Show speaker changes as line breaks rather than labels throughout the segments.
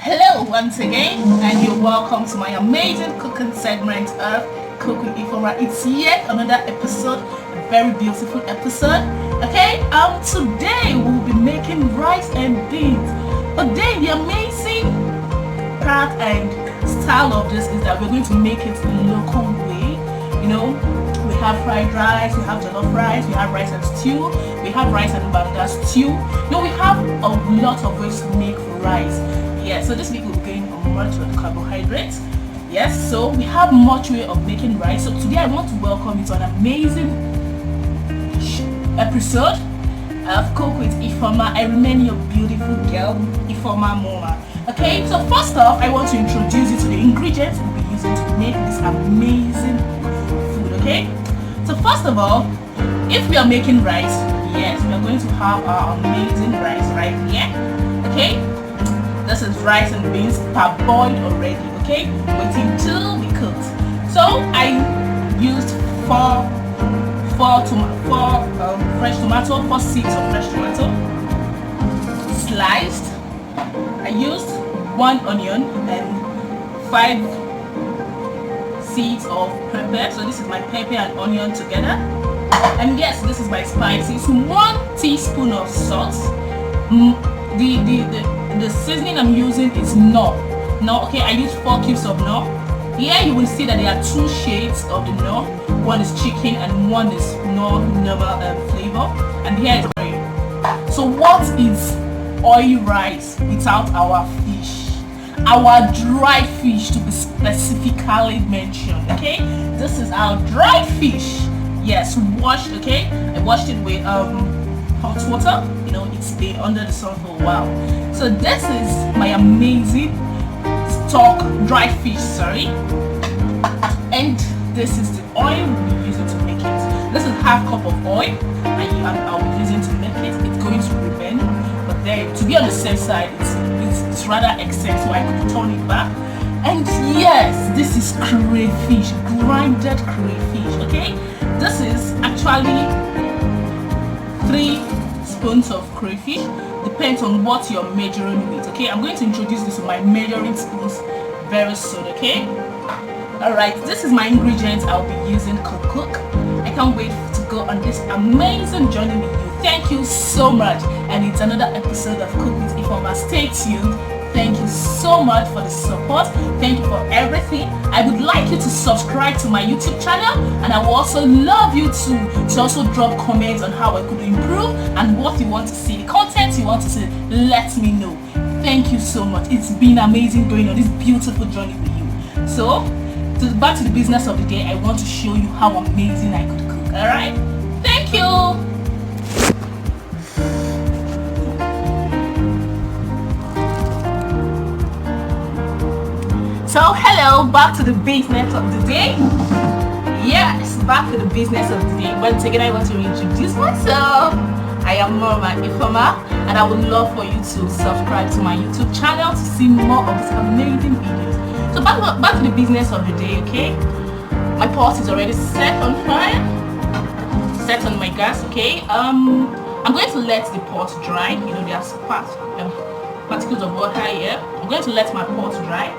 Hello once again, and you're welcome to my amazing cooking segment of Cooking e4ma. It's yet another episode, a very beautiful episode. Okay, today we'll be making rice and beans. But then the amazing part and style of this is that we're going to make it the local way. You know, we have fried rice, we have jollof rice, we have rice and stew, we have rice and banga stew. You know, we have a lot of ways to make rice. Yeah, so this week we'll be going on much of the carbohydrates. Yes, so we have much way of making rice. So today I want to welcome you to an amazing episode of Cook with e4ma. I remain your beautiful girl, e4ma mama. Okay, so first off, I want to introduce you to the ingredients we'll be using to make this amazing food. Okay, so first of all, if we are making rice, yes, we are going to have our amazing rice right here. Okay, this is rice and beans parboiled already, okay, waiting to be cooked. So I used four fresh tomato, 4 seeds of fresh tomato sliced. I used 1 onion and 5 seeds of pepper. So this is my pepper and onion together. And yes, this is my spices. 1 teaspoon of salt. The seasoning I'm using is no, okay. I use 4 cubes of no. Here you will see that there are 2 shades of the no. One is chicken and one is no normal flavor. And here is oil. So what is oil rice without our fish? Our dry fish, to be specifically mentioned. Okay, this is our dry fish. Yes, washed. Okay, I washed it with hot water. You know, it's been under the sun for a while. So this is my amazing stock dry fish, sorry, and this is the oil we'll be using to make it. This is half cup of oil I'll be using to make it. It's going to remain, but then to be on the safe side, it's rather excess, so I could turn it back. And yes, this is crayfish, grinded crayfish. Okay, this is actually 3 spoons of crayfish. Depends on what you're measuring with. Okay, I'm going to introduce this to my measuring spoons very soon. Okay, all right, this is my ingredients I'll be using to cook. I can't wait to go on this amazing journey with you. Thank you so much, and it's another episode of Cook with e4ma. Stay tuned. Thank you so much for the support. Thank you for everything. I would like you to subscribe to my YouTube channel, and I would also love you to also drop comments on how I could improve and what you want to see, the content you want to see. Let me know. Thank you so much. It's been amazing going on this beautiful journey with you. So back to the business of the day. I want to show you how amazing I could cook. All right, thank you. So hello, back to the business of the day. Yes, back to the business of the day. Once again, I want to introduce myself. I am Mama e4ma, and I would love for you to subscribe to my YouTube channel to see more of these amazing videos. So back to the business of the day. Okay, my pot is already set on fire, set on my gas. Okay, I'm going to let the pot dry. You know, there's particles of water here. I'm going to let my pot dry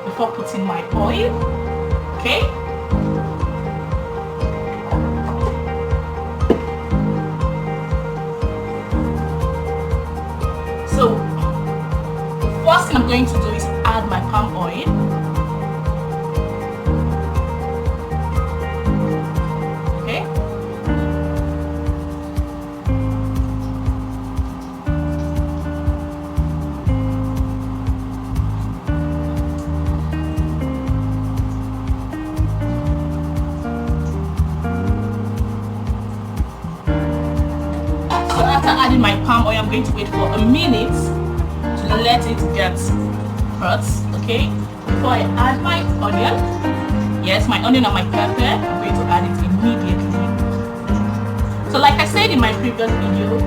before putting my oil. Okay, so the first thing I'm going to do is add my palm oil. Okay, adding my palm oil, I'm going to wait for a minute to let it get hot. Okay, before I add my onion, yes, my onion and my pepper, I'm going to add it immediately. So like I said in my previous video,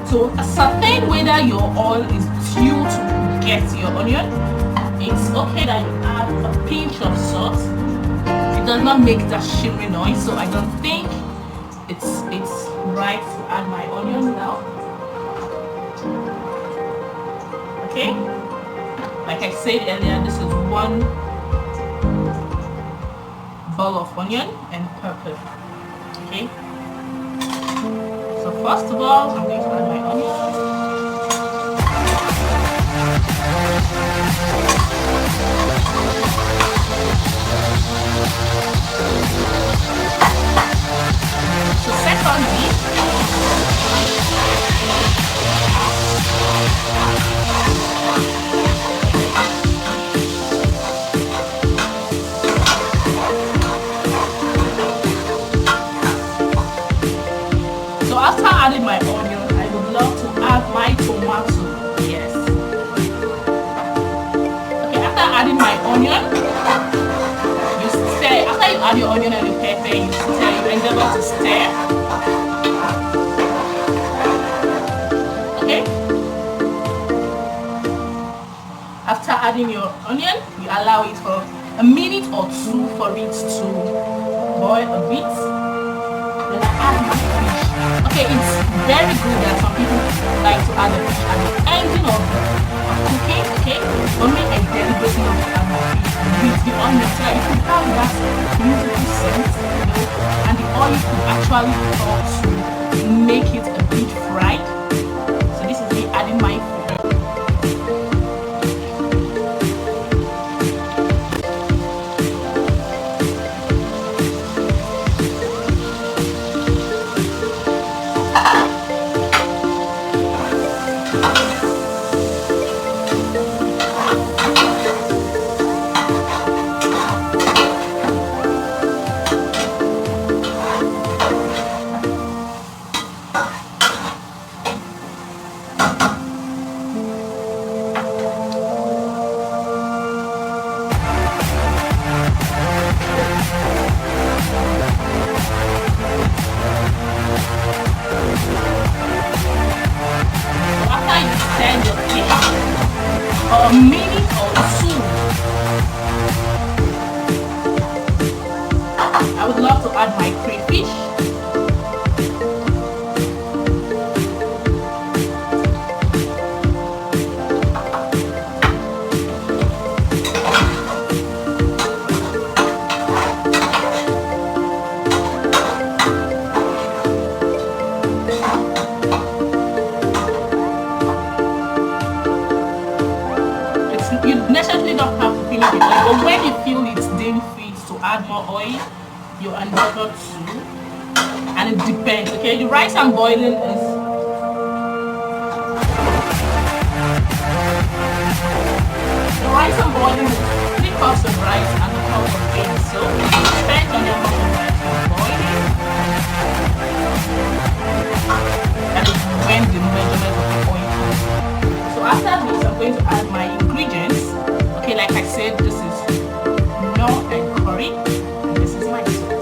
to ascertain whether your oil is due to get your onion, it's okay that you add a pinch of salt. It does not make that shimmery noise, so I don't think it's right to add my onion now. Okay, Like I said earlier, this is 1 ball of onion and pepper. Okay. So first of all, I'm going to add my onion. So secondly, so after adding my onion, I would love to add my tomato. Yes. Okay, after adding my onion, you stir. After you add your onion and your pepper, you stir. You endeavor to stir. Okay. After adding your onion, you allow it for a minute or two for it to boil a bit. Then I add my fish. Okay, it's very good that some people like to add the fish at the ending of cooking. Okay, for me, I deliberately love to add my fish with the onion so that it could have that beautiful scent, and the oil could actually help to make it a bit fried. So this is me adding my fish. A minute or two, I would love to add my crayfish. You necessarily don't have to finish it, but when you feel it's deemed fit to add more oil, you endeavor to, and it depends. Okay, the rice I'm boiling is is 3 cups of rice and a cup of beans. So it depends on the amount of rice you're boiling, and when the measurement of the oil comes. So after this, I'm going to add my ingredients. Okay, like I said, this is nor and curry, and this is my salt.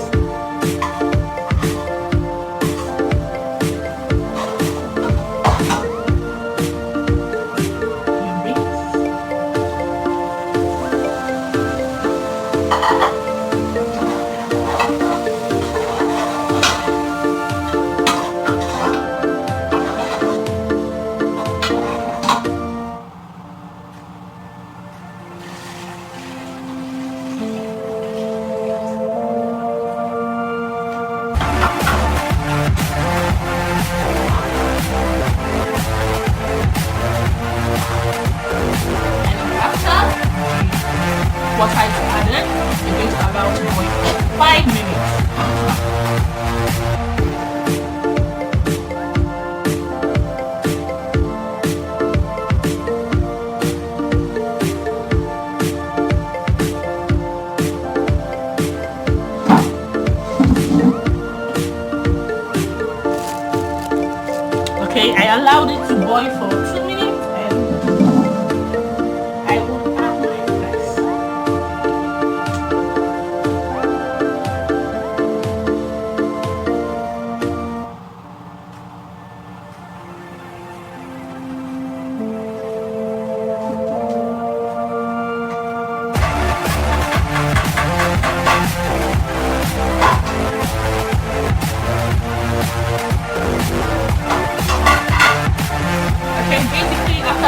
What I added, you're going to allow to boil for 5 minutes. Okay, I allowed it to boil for 2 minutes.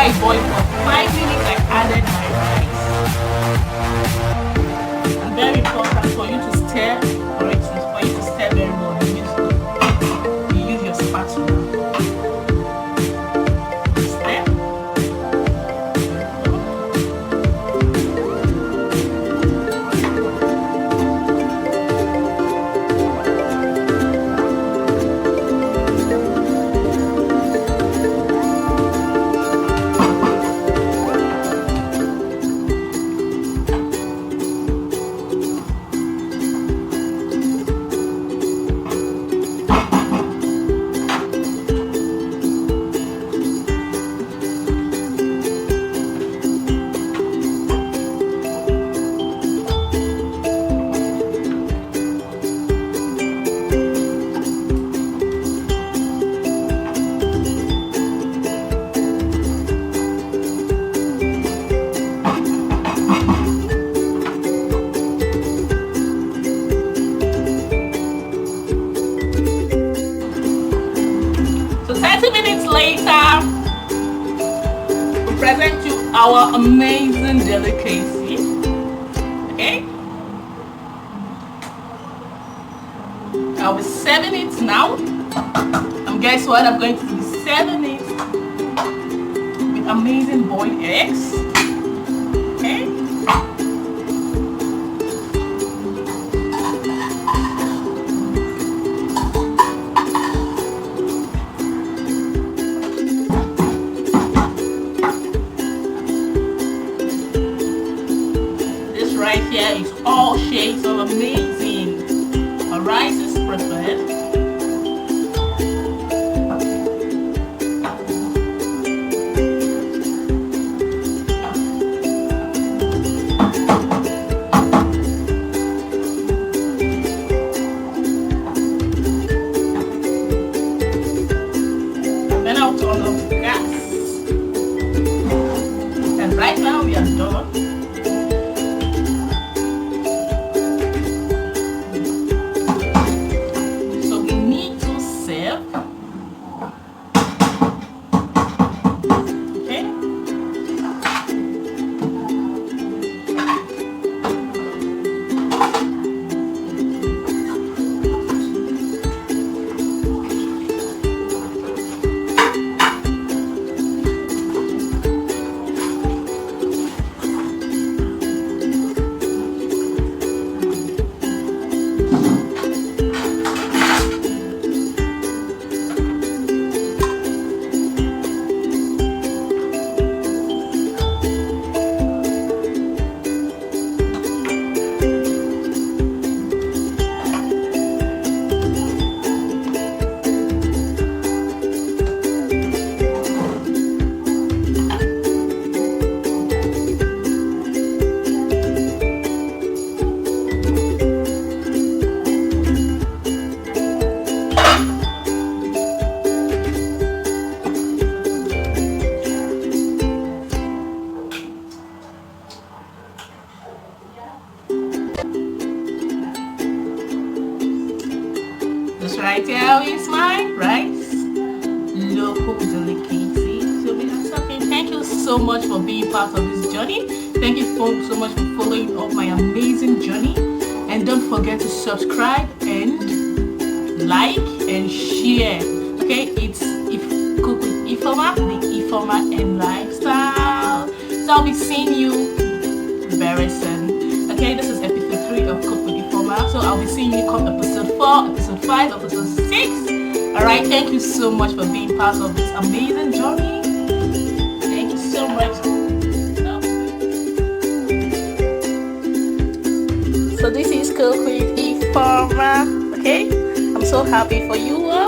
it boiled for 5 minutes, I added my rice. And very important for you to stir, for you to stir very well. You use your spatula. Stir. Later, we present you our amazing delicacy. Okay, I'll be serving it now. And guess what? I'm going to be serving it with amazing boiled eggs. Okay. Right here is all shades of amazing. A rice is preferred. Then I'll turn off the gas. And right now we are done. This right here is my rice, local delicacy. So we are talking. Thank you so much for being part of this journey. Thank you so much for following up my amazing journey. And don't forget to subscribe and like and share. Okay, it's Cook with e4ma, the e4ma and lifestyle. So I'll be seeing you very soon. Okay, this is episode 3 of Cook with e4ma. So I'll be seeing you come episode 4, episode 5, episode 6. Alright, thank you so much for being part of this amazing journey. Thank you so much. So this is Cook with e4ma. Okay, I'm so happy for you all.